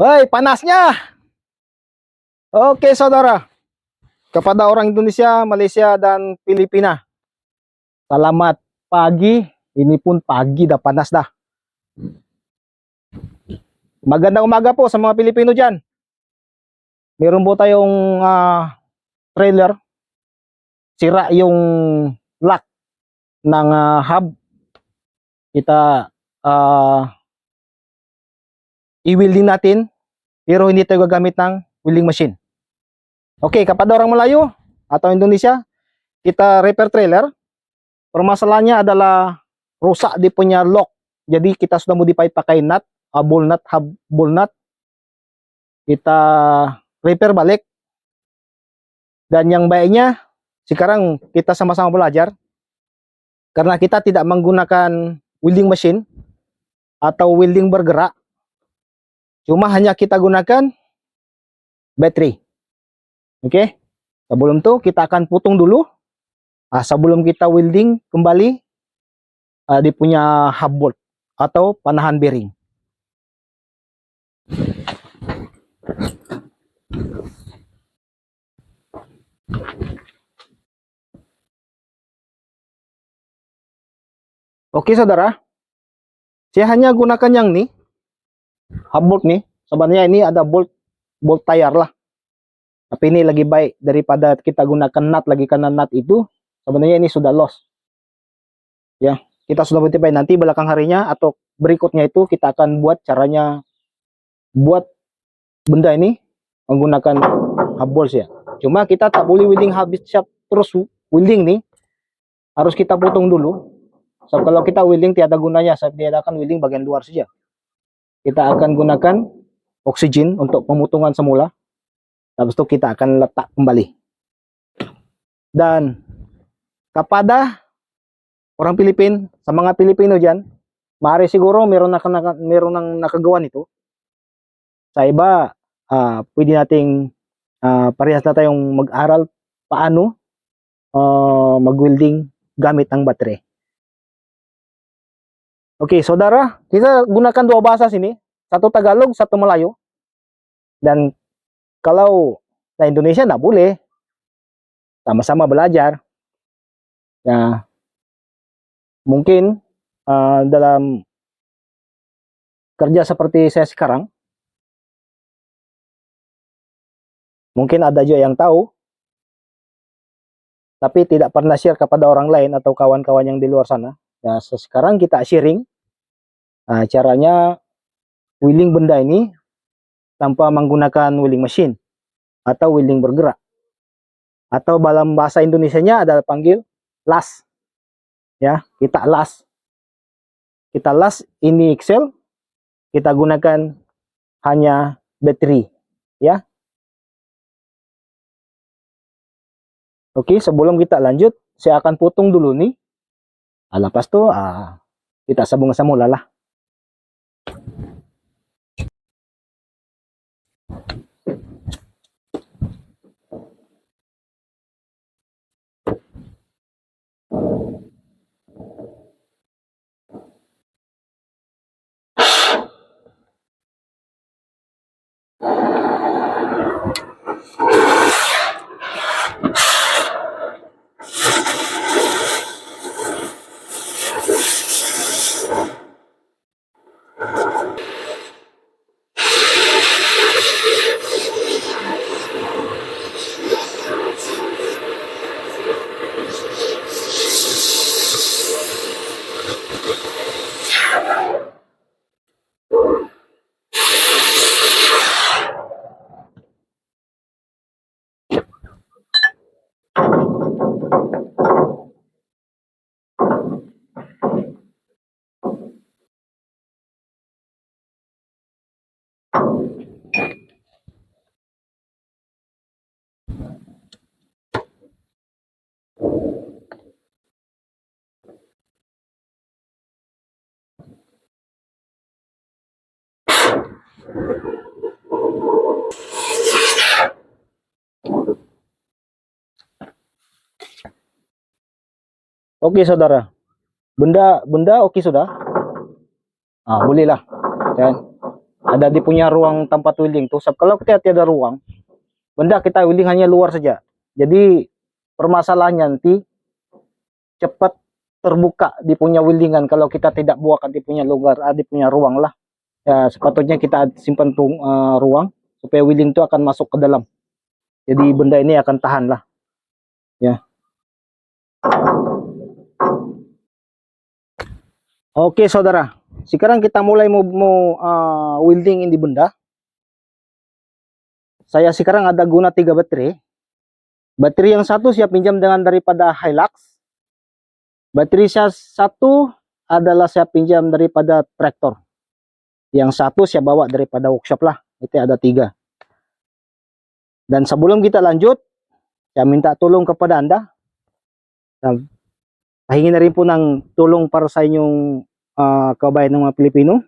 Hei, panasnya. Oke, saudara. Kepada orang Indonesia, Malaysia, dan Filipina. Selamat pagi. Ini pun pagi dah panas dah. Magandang umaga po sa mga Pilipino dyan. Meron po tayong trailer. Sira yung lock ng hub. Kita i-welding natin. Pero hindi tayo gagamit ng welding machine. Oke, kepada orang Melayu atau Indonesia, kita repair trailer. Permasalahannya adalah rusak di punya lock. Jadi kita sudah modify pakai nut, ball nut, hub ball nut. Kita repair balik. Dan yang baiknya, sekarang kita sama-sama belajar. Karena kita tidak menggunakan welding machine atau welding bergerak. Cuma hanya kita gunakan baterai. Oke. Sebelum itu kita akan putung dulu. Sebelum kita welding kembali dia punya hub bolt atau panahan bearing. Oke saudara, saya hanya gunakan yang ini hub bolt nih. Sebenarnya ini ada bolt tayar lah, tapi ini lebih baik daripada kita gunakan nut lagi, karena nut itu sebenarnya ini sudah lost ya. Kita sudah modify, nanti belakang harinya atau berikutnya itu kita akan buat caranya buat benda ini menggunakan hub bolt ya. Cuma kita tak boleh welding habis siap terus welding nih, harus kita potong dulu. So, kalau kita welding tiada gunanya, saya tiadakan welding bagian luar saja. Kita akan gunakan oksigen untuk pemotongan semula. Habis itu kita akan letak kembali. Dan kepada orang Pilipin, sa mga Pilipino dyan, maaari siguro meron ng nakagawa nito. Sa iba, pwede nating parehas na tayong mag-aral paano mag-welding gamit ang baterai. Oke, saudara, kita gunakan dua bahasa sini, satu Tagalog, satu Melayu. Dan kalau sa Indonesia nggak boleh, sama-sama belajar. Ya, mungkin dalam kerja seperti saya sekarang, mungkin ada juga yang tahu, tapi tidak pernah share kepada orang lain atau kawan-kawan yang di luar sana. Ya, sekarang kita sharing caranya welding benda ini tanpa menggunakan welding machine atau welding bergerak. Atau dalam bahasa Indonesianya adalah panggil las. Ya, kita las. Kita las ini Excel, kita gunakan hanya baterai, ya. Oke, sebelum kita lanjut, saya akan potong dulu nih. Lepas itu kita sambung semula lah. Oke saudara, benda oke sudah, bolehlah kan. Ada di punya ruang tempat welding tuh. Kalau kita tiada ruang, benda kita welding hanya luar saja. Jadi permasalahannya nanti cepat terbuka di punya weldingan kalau kita tidak buat di punya lugar, di punya ruang lah. Ya, sepatutnya kita simpan ruang supaya welding itu akan masuk ke dalam. Jadi benda ini akan tahan lah. Ya. Oke saudara, sekarang kita mulai mau welding ini benda. Saya sekarang ada guna 3 baterai. Baterai yang satu saya pinjam dengan daripada Hilux. Baterai saya satu adalah saya pinjam daripada traktor. Yang satu saya bawa daripada workshop lah. Itu ada 3. Dan sebelum kita lanjut, saya minta tolong kepada Anda. Pahingi na rin po ng tulong para sa inyong kabayan ng mga Pilipino.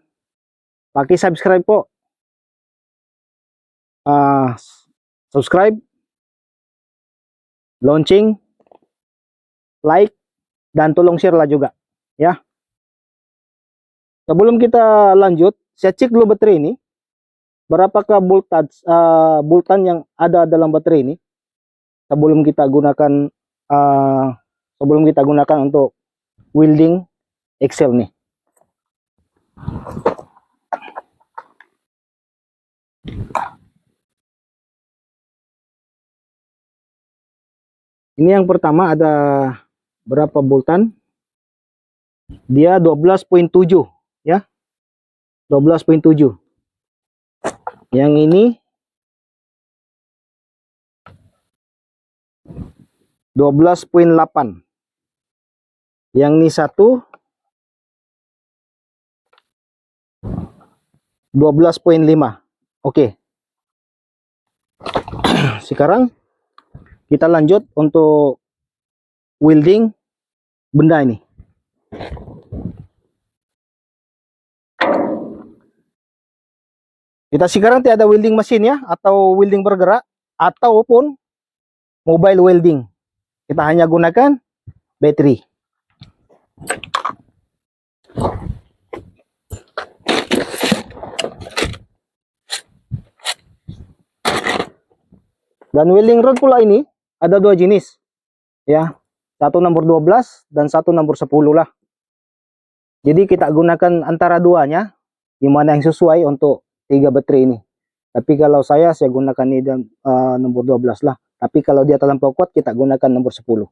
Paki-subscribe po. Subscribe, launching, like, dan tolong share lah juga. Ya. Sebelum kita lanjut, saya cek dulu baterai ini. Berapakah voltage, voltan yang ada dalam baterai ini. Sebelum kita gunakan untuk welding Excel nih. Ini yang pertama ada berapa voltan? Dia 12.7 ya. 12.7. Yang ini 12.8. Yang ini satu 12.5. Oke. Sekarang kita lanjut untuk welding benda ini. Kita sekarang tiada welding mesin ya, atau welding bergerak, ataupun mobile welding. Kita hanya gunakan baterai. Dan welding rod pula ini ada 2 jenis. Ya, satu nomor 12 dan satu nomor 10 lah. Jadi kita gunakan antara duanya, dimana yang sesuai untuk 3 baterai ini. Tapi kalau saya gunakan ini nomor 12 lah. Tapi kalau dia terlampau kuat, kita gunakan nomor 10.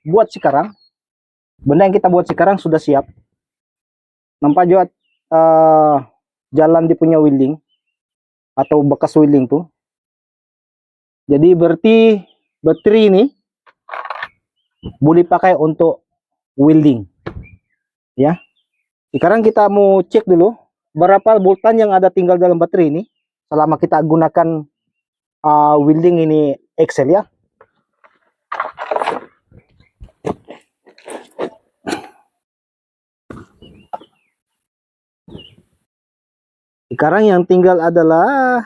Buat sekarang, benda yang kita buat sekarang sudah siap. Nampak juga jalan di punya welding atau bekas welding tuh. Jadi berarti baterai ini boleh pakai untuk welding, ya. Sekarang kita mau cek dulu berapa voltan yang ada tinggal dalam baterai ini selama kita gunakan welding ini Excel, ya. Sekarang yang tinggal adalah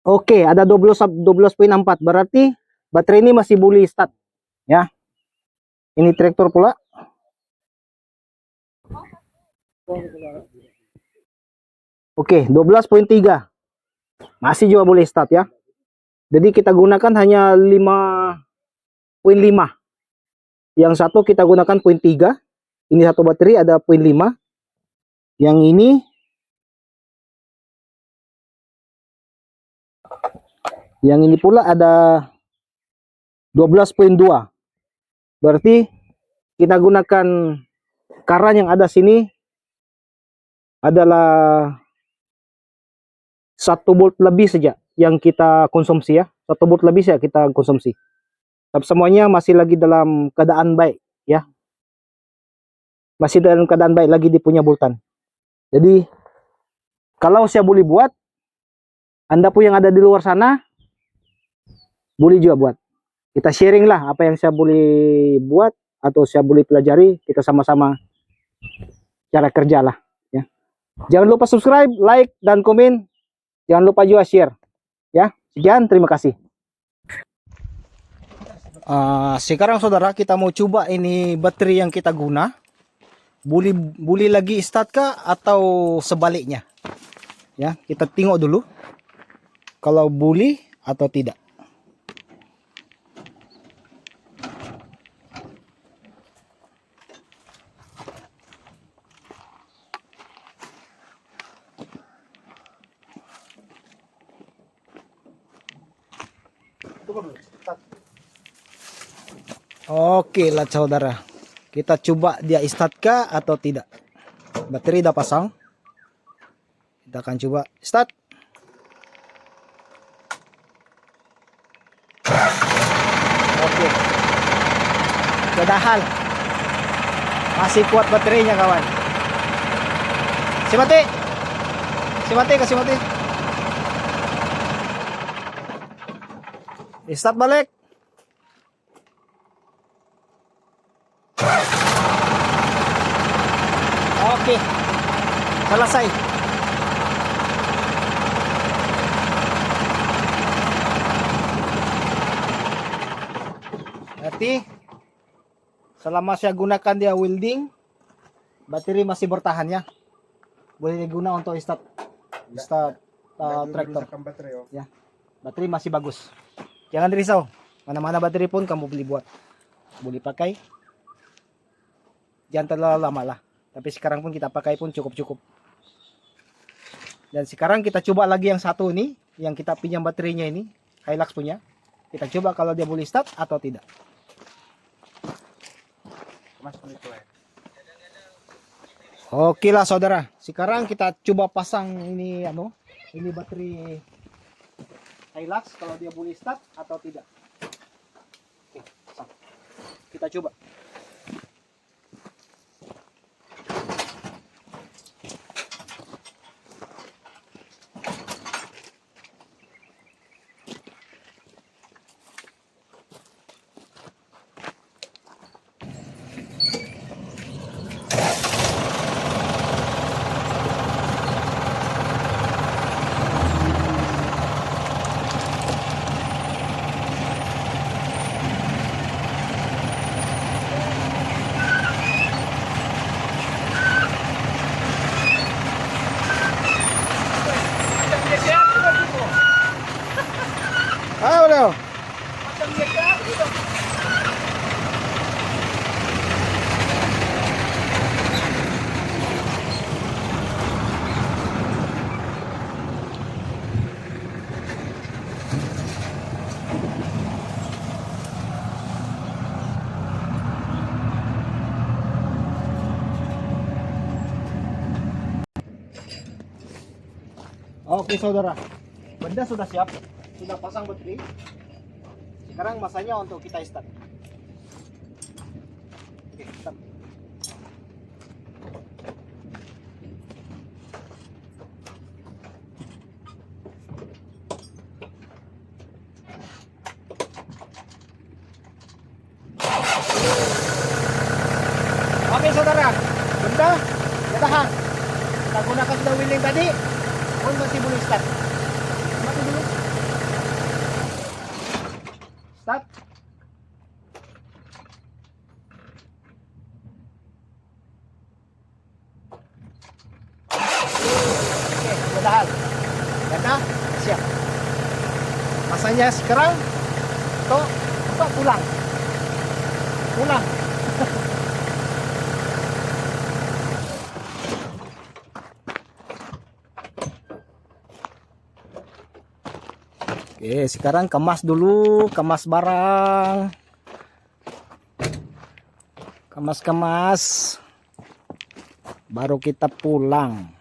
oke, ada 12,4, berarti baterai ini masih boleh start, ya. Ini traktor pula. Oke, 12,3. Masih juga boleh start, ya. Jadi kita gunakan hanya 5,5. Yang satu kita gunakan 0,3. Ini satu baterai ada 0,5. Yang ini pula ada 12,2. Berarti kita gunakan current yang ada sini adalah 1 volt lebih saja yang kita konsumsi, ya. 1 volt lebih saja kita konsumsi. Tapi semuanya masih lagi dalam keadaan baik, ya. Masih dalam keadaan baik lagi di punya voltan. Jadi kalau saya boleh buat, Anda pun yang ada di luar sana boleh juga buat. Kita sharing lah apa yang saya boleh buat atau saya boleh pelajari, kita sama-sama cara kerja lah, ya. Jangan lupa subscribe, like, dan komen. Jangan lupa juga share, ya. Sekian, terima kasih. Sekarang saudara, kita mau coba ini baterai yang kita guna. Boleh lagi start kah atau sebaliknya, ya. Kita tengok dulu kalau boleh atau tidak. Oke lah saudara, kita coba dia start kah atau tidak. Baterai udah pasang, kita akan coba start. Oke, padahal masih kuat baterainya kawan. Kasih mati. Start balik. Oke, selesai. Berarti selama saya gunakan dia welding, baterai masih bertahan, ya. Boleh digunakan untuk start traktor. Ya, baterai masih bagus. Jangan risau, mana-mana baterai pun kamu beli buat, boleh pakai. Jangan terlalu lama lah. Tapi sekarang pun kita pakai pun cukup. Dan sekarang kita coba lagi yang satu ini, yang kita pinjam baterainya ini, Hilux punya. Kita coba kalau dia boleh start atau tidak. Oke lah saudara, sekarang kita coba pasang ini ini baterai Hilux kalau dia boleh start atau tidak. Oke, pasang. Kita coba. Oke saudara, benda sudah siap, sudah pasang baterai. Sekarang masanya untuk kita start. Oke, start. Oke saudara, benda sudah tahan. Kita gunakan sudah wheeling tadi, pun masih boleh start. Mati dulu. Start. Oke, sudah tahan. Karena siap. Masanya sekarang untuk pulang. Pulang. Oke, sekarang kemas dulu, kemas barang. Kemas-kemas. Baru kita pulang.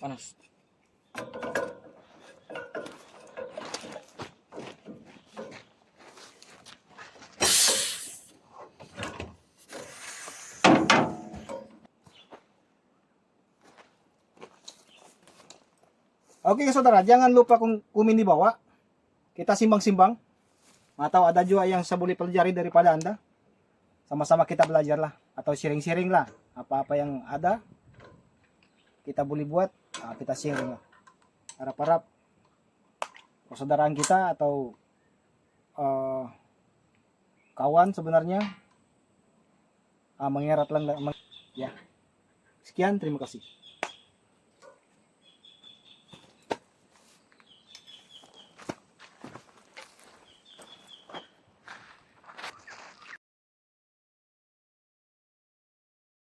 Panas. Oke saudara, jangan lupa kumin di bawah. Kita simbang-simbang. Atau ada juga yang saya boleh pelajari daripada Anda. Sama-sama kita belajar lah. Atau sharing-sharing lah. Apa-apa yang ada, kita boleh buat. Nah, kita sharing lah. Harap-harap persaudaraan kita atau kawan sebenarnya mengerat lang. Ya. Sekian, terima kasih.